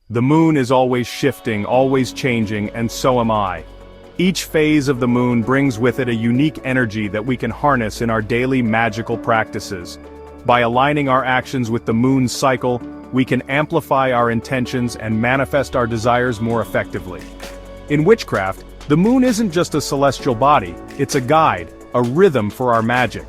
The moon is always shifting, always changing, and so am I. Each phase of the moon brings with it a unique energy that we can harness in our daily magical practices. By aligning our actions with the moon's cycle, we can amplify our intentions and manifest our desires more effectively. In witchcraft, the moon isn't just a celestial body, it's a guide, a rhythm for our magic.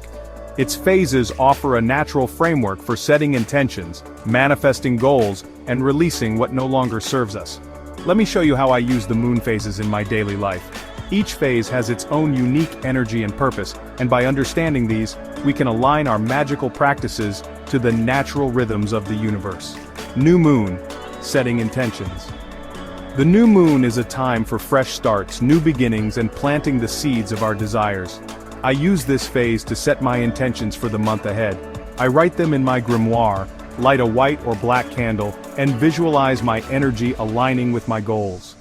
Its phases offer a natural framework for setting intentions, manifesting goals, and releasing what no longer serves us. Let me show you how I use the moon phases in my daily life. Each phase has its own unique energy and purpose, and by understanding these, we can align our magical practices to the natural rhythms of the universe. New moon, setting intentions. The new moon is a time for fresh starts, new beginnings, and planting the seeds of our desires. I use this phase to set my intentions for the month ahead. I write them in my grimoire, light a white or black candle, and visualize my energy aligning with my goals.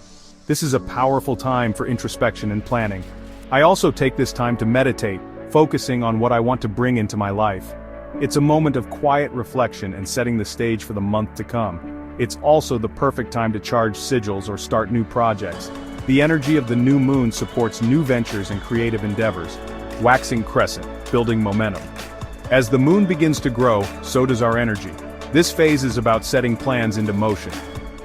This is a powerful time for introspection and planning. I also take this time to meditate, focusing on what I want to bring into my life. It's a moment of quiet reflection and setting the stage for the month to come. It's also the perfect time to charge sigils or start new projects. The energy of the new moon supports new ventures and creative endeavors. Waxing crescent, building momentum. As the moon begins to grow, so does our energy. This phase is about setting plans into motion.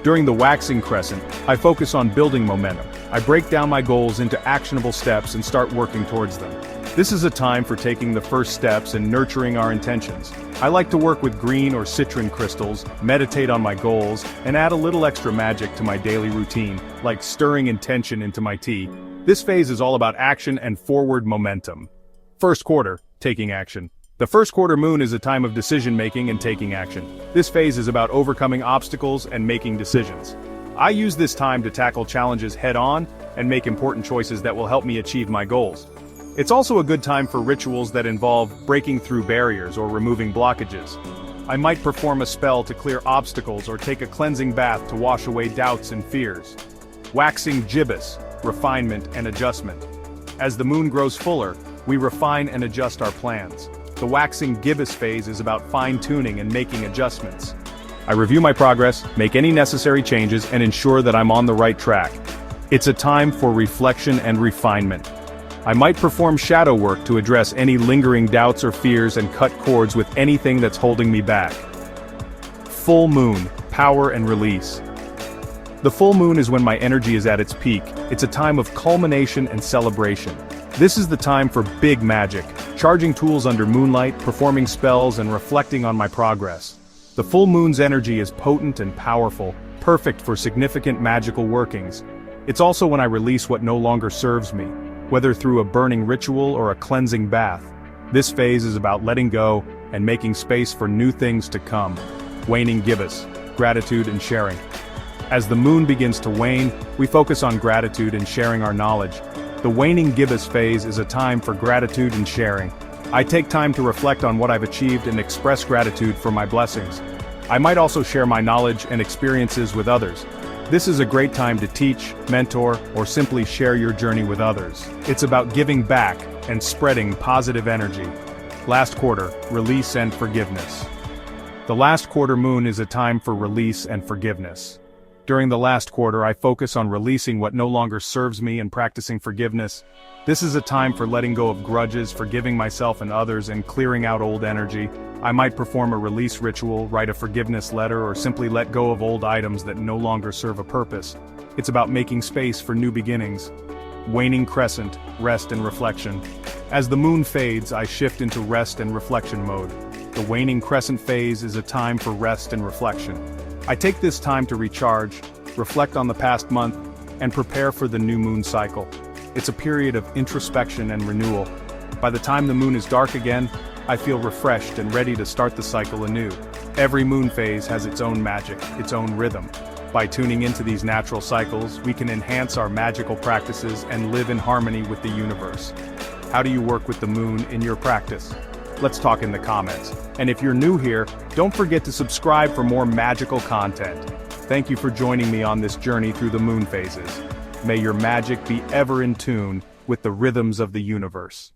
During the waxing crescent, I focus on building momentum. I break down my goals into actionable steps and start working towards them. This is a time for taking the first steps and nurturing our intentions. I like to work with green or citron crystals, meditate on my goals, and add a little extra magic to my daily routine, like stirring intention into my tea. This phase is all about action and forward momentum. First quarter, taking action. The first quarter moon is a time of decision-making and taking action. This phase is about overcoming obstacles and making decisions. I use this time to tackle challenges head-on and make important choices that will help me achieve my goals. It's also a good time for rituals that involve breaking through barriers or removing blockages. I might perform a spell to clear obstacles or take a cleansing bath to wash away doubts and fears. Waxing gibbous, refinement and adjustment. As the moon grows fuller, we refine and adjust our plans. The waxing gibbous phase is about fine-tuning and making adjustments. I review my progress, make any necessary changes, and ensure that I'm on the right track. It's a time for reflection and refinement. I might perform shadow work to address any lingering doubts or fears and cut cords with anything that's holding me back. Full moon, power and release. The full moon is when my energy is at its peak. It's a time of culmination and celebration. This is the time for big magic, charging tools under moonlight, performing spells, and reflecting on my progress. The full moon's energy is potent and powerful, perfect for significant magical workings. It's also when I release what no longer serves me, whether through a burning ritual or a cleansing bath. This phase is about letting go and making space for new things to come. Waning gibbous, gratitude and sharing. As the moon begins to wane, we focus on gratitude and sharing our knowledge. The waning gibbous phase is a time for gratitude and sharing. I take time to reflect on what I've achieved and express gratitude for my blessings. I might also share my knowledge and experiences with others. This is a great time to teach, mentor, or simply share your journey with others. It's about giving back and spreading positive energy. Last quarter, release and forgiveness. The last quarter moon is a time for release and forgiveness. During the last quarter, I focus on releasing what no longer serves me and practicing forgiveness. This is a time for letting go of grudges, forgiving myself and others, and clearing out old energy. I might perform a release ritual, write a forgiveness letter, or simply let go of old items that no longer serve a purpose. It's about making space for new beginnings. Waning crescent, rest and reflection. As the moon fades, I shift into rest and reflection mode. The waning crescent phase is a time for rest and reflection. I take this time to recharge, reflect on the past month, and prepare for the new moon cycle. It's a period of introspection and renewal. By the time the moon is dark again, I feel refreshed and ready to start the cycle anew. Every moon phase has its own magic, its own rhythm. By tuning into these natural cycles, we can enhance our magical practices and live in harmony with the universe. How do you work with the moon in your practice? Let's talk in the comments. And if you're new here, don't forget to subscribe for more magical content. Thank you for joining me on this journey through the moon phases. May your magic be ever in tune with the rhythms of the universe.